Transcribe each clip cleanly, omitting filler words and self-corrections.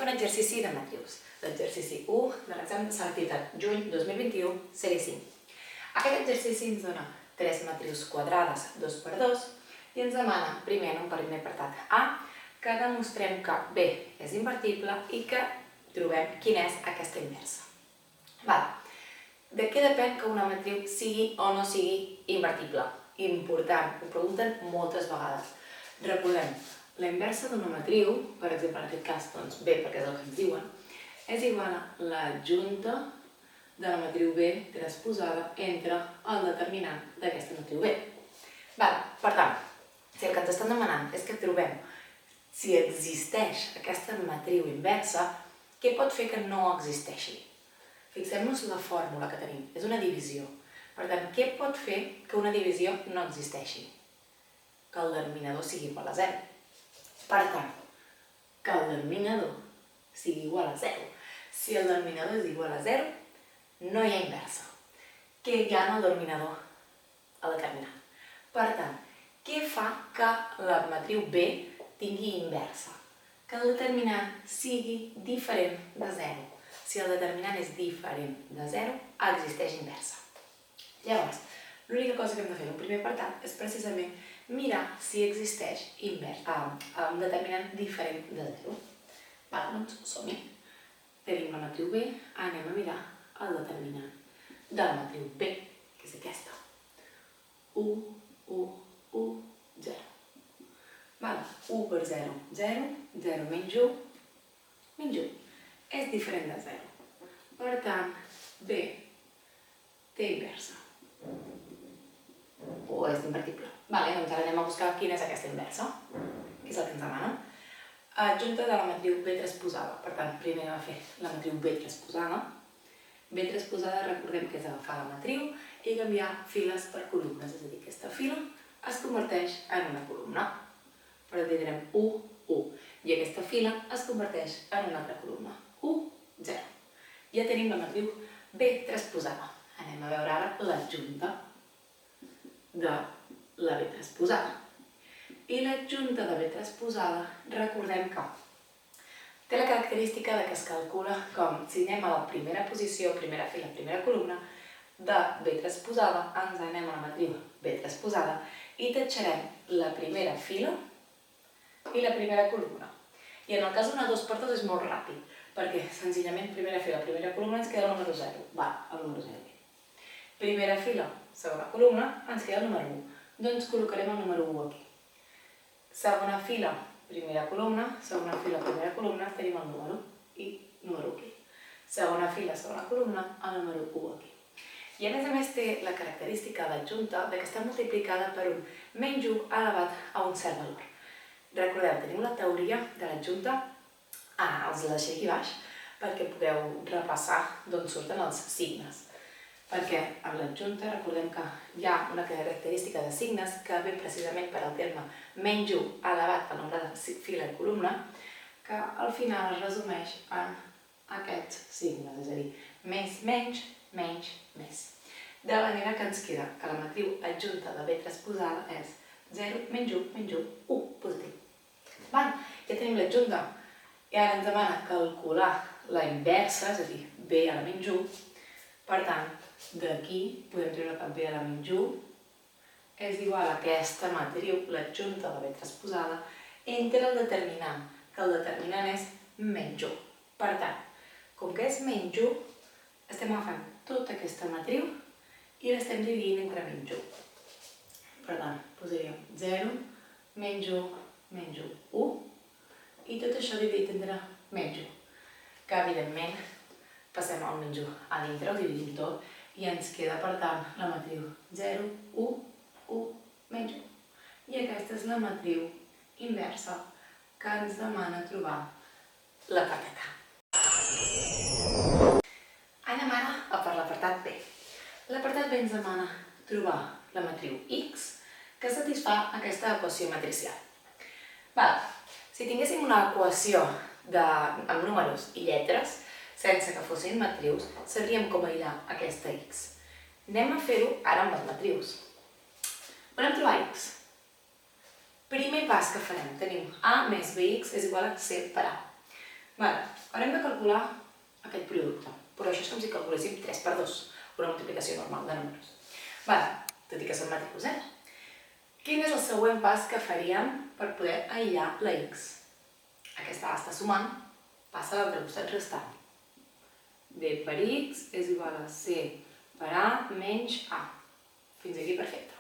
un exercici de matrius. L'exercici 1 de l'examen de selectivitat juny 2021, sèrie 5. Aquest exercici ens dona 3 matrius quadrades 2x2 i ens demana, primer en un primer apartat A, que demostrem que B és invertible i que trobem quina és aquesta inversa. De què depèn que una matriu sigui o no sigui invertible? Important, ho pregunten moltes vegades. Recordem, la inversa d'una matriu, per exemple en aquest cas B, perquè és el que ens diuen, és igual a l'adjunta de la matriu B transposada entre el determinant d'aquesta matriu B. Per tant, si el que ens estan demanant és que trobem si existeix aquesta matriu inversa, què pot fer que no existeixi? Fixem-nos la fórmula que tenim, és una divisió. Per tant, què pot fer que una divisió no existeixi? Que el denominador sigui igual a 0. Per tant, que el denominador sigui igual a 0. Si el denominador és igual a 0, no hi ha inversa. Què hi ha en el denominador? El determinant. Per tant, què fa que la matriu B tingui inversa? Que el determinant sigui diferent de 0. Si el determinant és diferent de 0, existeix inversa. Llavors, l'única cosa que hem de fer en un primer apartat és precisament mirar si existeix un determinant diferent de 0. Doncs som-hi. Tenim la matriu B, anem a mirar el determinant de la matriu B, que és aquesta. 1, 1, 1, 0. 1 per 0, 0, 0 menys 1, menys 1. És diferent de 0. Per tant, B té inversa. O és invertible. Doncs ara anem a buscar quina és aquesta inversa, que és el que ens demanen. Adjunta de la matriu B transposada. Per tant, primer va fer la matriu B transposada. B transposada, recordem que és agafar la matriu i canviar files per columnes. És a dir, aquesta fila es converteix en una columna. Per tant, tindrem 1, 1. I aquesta fila es converteix en una altra columna. 1, 0. Ja tenim la matriu B transposada. Anem a veure ara l'adjunta de la B transposada. I l'adjunta de B transposada, recordem que té la característica que es calcula com si anem a la primera posició, primera fila, primera columna, de B transposada, ens anem a la matriu B transposada i tatxarem la primera fila i la primera columna. I en el cas d'una 2x2 és molt ràpid, perquè senzillament primera fila, primera columna ens queda el número 0. El número 0. Primera fila, segona columna, ens queda el número 1. Doncs col·locarem el número 1 aquí. Segona fila, primera columna, segona fila, primera columna, tenim el número i número 1 aquí. Segona fila, segona columna, el número 1 aquí. I a més té la característica d'adjunta que està multiplicada per un menys 1 elevat a un cert valor. Recordeu, tenim la teoria de l'adjunta, us la deixaré aquí baix, perquè podeu repassar d'on surten els signes. Perquè amb l'adjunta recordem que hi ha una característica de signes que ve precisament per al terme menys 1 elevat al nombre de fila i columna, que al final es resumeix en aquests signes, és a dir, més, menys, menys, més. De manera que ens queda que la matriu adjunta de B transposada és 0, menys 1, menys 1, 1, positiu. Ja tenim l'adjunta i ara ens demana calcular la inversa, és a dir, B a la menys 1. Per tant, d'aquí podem treure que B a la menys 1 és igual a aquesta matriu, l'adjunta de B transposada, entre el determinant, que el determinant és menys 1. Per tant, com que és menys 1, estem agafant tota aquesta matriu i l'estem dividint entre menys 1. Per tant, posaríem 0, menys 1, menys 1, 1, i tot això dividit entre menys 1, que evidentment passem el menys 1 a dintre, ho dividim tot, i ens queda, per tant, la matriu 0, 1, 1, menys 1. I aquesta és la matriu inversa que ens demana trobar l'apartat A. Anem ara a per l'apartat B. L'apartat B ens demana trobar la matriu X que satisfà aquesta equació matricial. Si tinguéssim una equació amb números i lletres, sense que fossin matrius, sabríem com aïllar aquesta X. Anem a fer-ho ara amb les matrius. Volem trobar X. Primer pas que farem, tenim A més BX és igual a C per A. Haurem de calcular aquest producte, però això és com si calculéssim 3 per 2, una multiplicació normal de números. Tot i que són matrius, Quin és el següent pas que faríem per poder aïllar la x? Aquesta A està sumant, passa a l'altre costat restant. B per x és igual a C per A menys A. Fins aquí perfecte.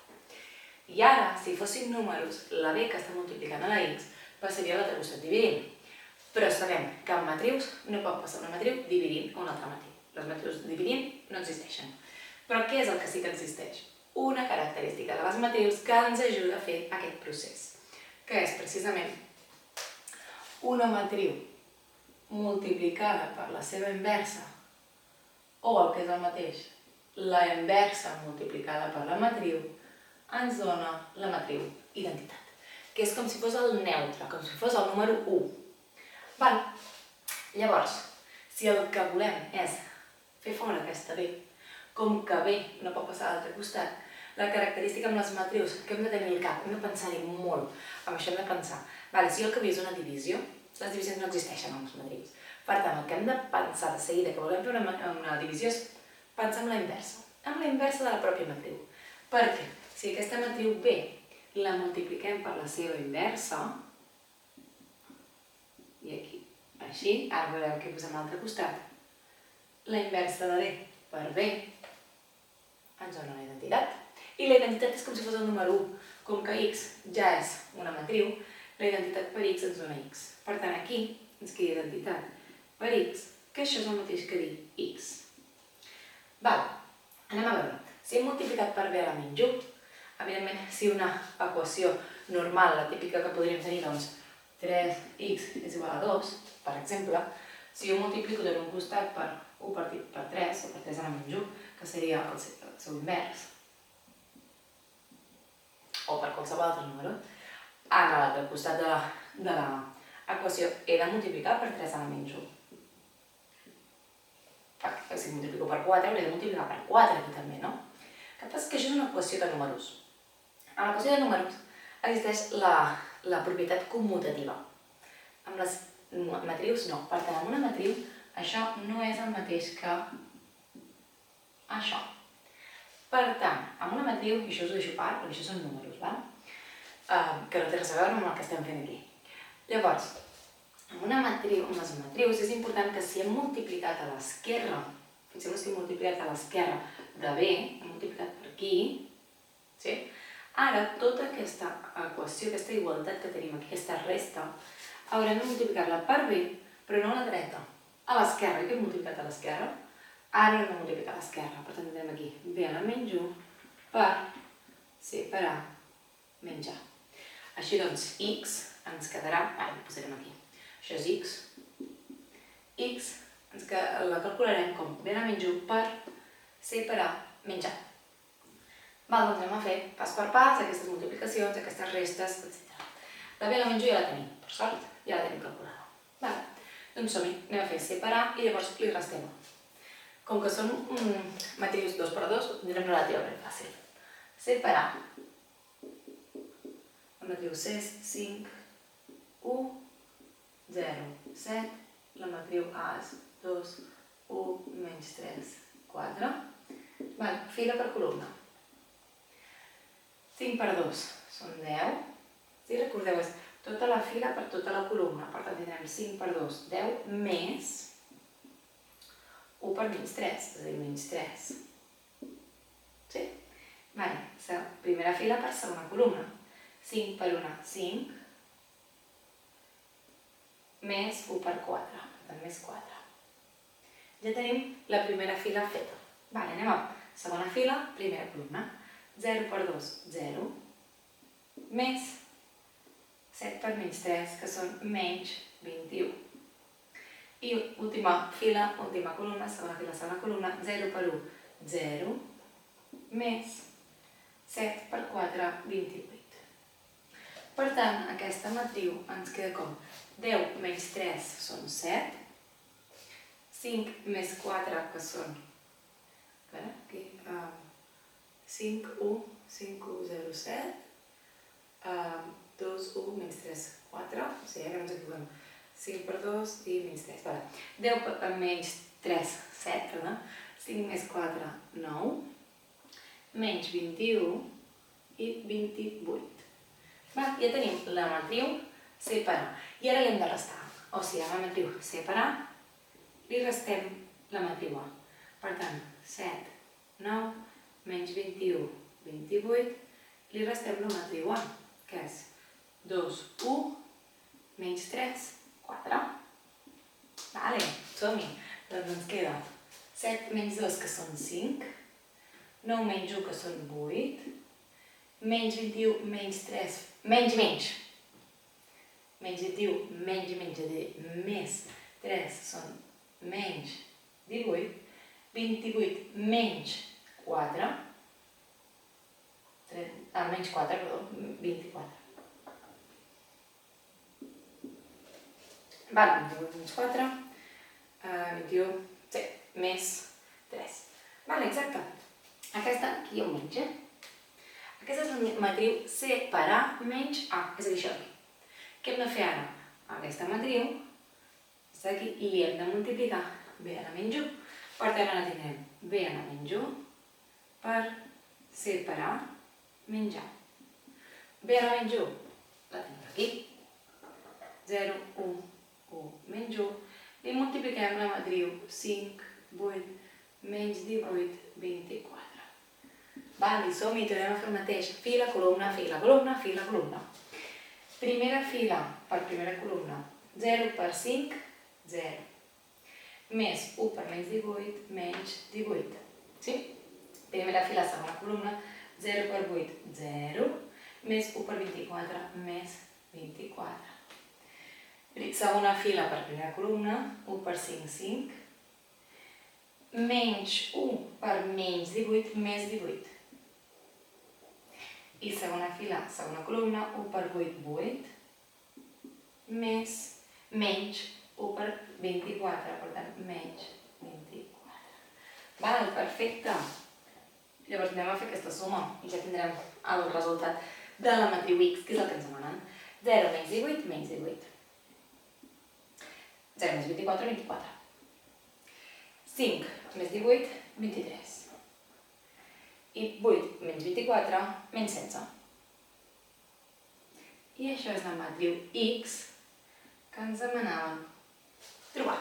I ara, si fossin números, la B que està multiplicant a la x passaria a l'altre costat dividint. Però sabem que en matrius no pot passar una matriu dividint a una altra matriu. Les matrius dividint no existeixen. Però què és el que sí que existeix? Una característica de les matrius que ens ajuda a fer aquest procés, que és precisament una matriu multiplicada per la seva inversa, o el que és el mateix, la inversa multiplicada per la matriu, ens dona la matriu identitat, que és com si fos el neutre, com si fos el número 1. Llavors, si el que volem és fer fora aquesta B, com que B no pot passar a l'altre costat, la característica amb les matrius que hem de tenir al cap, hem de pensar-hi molt, amb això hem de pensar. Si el que ve és una divisió, les divisions no existeixen amb les matrius. Per tant, el que hem de pensar de seguida que volem fer una divisió és pensar en la inversa de la pròpia matriu. Perquè si aquesta matriu B la multipliquem per la seva inversa, i aquí, així, ara veurem què posem a l'altre costat, la inversa de B per B ens dona la identitat. I la identitat és com si fos el número 1. Com que x ja és una matriu, la identitat per x ens dona x. Per tant, aquí ens queda identitat per x, que això és el mateix que dir x. Anem a veure. Si hem multiplicat per b a la menys 1, evidentment, si una equació normal, la típica que podríem tenir, doncs 3x és igual a 2, per exemple, si jo multiplico d'un un costat per 1 partit per 3, o per 3 a la menys 1, que seria el seu invers, o per qualsevol altre número, a l'altre costat de l'equació he de multiplicar per 3 a la menys 1. Perquè si multiplico per 4, hauré de multiplicar per 4 aquí també, no? El que passa és que això és una equació de números. En l'equació de números existeix la propietat commutativa. Amb les matrius no. Per tant, amb una matriu això no és el mateix que això. Per tant, amb una matriu, i això us ho deixo a part, perquè això són números, que no té res a veure amb el que estem fent aquí. Llavors, amb una matriu, amb les matrius, és important que si hem multiplicat a l'esquerra, fixeu-vos si hem multiplicat a l'esquerra de B, hem multiplicat per aquí, sí? Ara, tota aquesta equació, aquesta igualtat que tenim aquí, aquesta resta, haurem de multiplicar-la per B, però no a la dreta, a l'esquerra. I què hem multiplicat a l'esquerra? Ara hem de multiplicar a l'esquerra. Per tant, tindrem aquí B a la menys 1 per C per A menys A. Així doncs, x ens quedarà, ara ho posarem aquí, això és x, x la calcularem com B a la menys 1 per C per A menys A. Doncs anem a fer pas per pas aquestes multiplicacions, aquestes restes, etc. La B a la menys 1 ja la tenim, per sort, ja la tenim calculada. Doncs som-hi, anem a fer C per A i llavors li restem. Com que són matrius 2 per 2, ho tindrem relativament fàcil. C per A. La matriu C és 5, 1, 0, 7. La matriu A és 2, 1, menys 3, 4. Fila per columna. 5 per 2 són 10. Si recordeu, és tota la fila per tota la columna. Per tant, tindrem 5 per 2, 10, més 1 per menys 3, és a dir, menys 3. Sí? Primera fila per segona columna. 5 per 1, 5, més 1 per 4, per tant, més 4. Ja tenim la primera fila feta. Anem a segona fila, primera columna. 0 per 2, 0, més 7 per menys 3, que són menys 21. I última fila, última columna, segona columna, 0 per 1, 0, més 7 per 4, 28. Per tant, aquesta matriu ens queda com 10 menys 3 són 7, 5 més 4, que són 5, 1, 5, 1, 0, 7, 2, 1, menys 3, 4, o sigui que no ens equivoquem, 5 per 2 i menys 3. 10 per menys 3, 7, perdó. 5 més 4, 9. Menys 21 i 28. Ja tenim la matriu separar. I ara l'hem de restar. O sigui, a la matriu separar li restem la matriu A. Per tant, 7, 9, menys 21, 28, li restem la matriu A, que és 2, 1, menys 3, 4. Vale, som-hi. Doncs ens queda 7 menys 2, que són 5, 9 menys 1, que són 8, menys 21, menys 3, menys. Menys 21, menys, més 3 són menys 18, 28 menys 4, menys 4, perdó, 24. Val, 28 menys 4, 21, sí, més 3. Val, exacte. Aquesta aquí hi ha un menys, Aquesta és la matriu separar menys A, és a dir, això aquí. Què hem de fer ara? Aquesta matriu, aquesta d'aquí, li hem de multiplicar B a la menys 1. Per tant, ara tindrem B a la menys 1 per separar menys A. B a la menys 1, la tenim aquí. 0, 1, 1, menys 1. I multipliquem la matriu 5, 8, menys 18, 24. Val, i som-hi, tornem a fer el mateix. Fila, columna, fila, columna, fila, columna. Primera fila per primera columna, 0 per 5, 0. Més 1 per menys 18, menys 18. Sí? Primera fila, segona columna, 0 per 8, 0. Més 1 per 24, més 24. Segona fila per primera columna, 1 per 5, 5. Menys 1 per menys 18, més 18. I segona fila, segona columna, 1 per 8, 8, més, menys 1 per 24, per tant, menys 24. Val, perfecte. Llavors anem a fer aquesta suma i ja tindrem el resultat de la matriu X, que és el que ens demanen. 0 menys 18, menys 18. 0 més 24, 24. 5 més 18, 23. I 8 menys 24, menys 16. I això és la matriu X que ens demanaven trobar.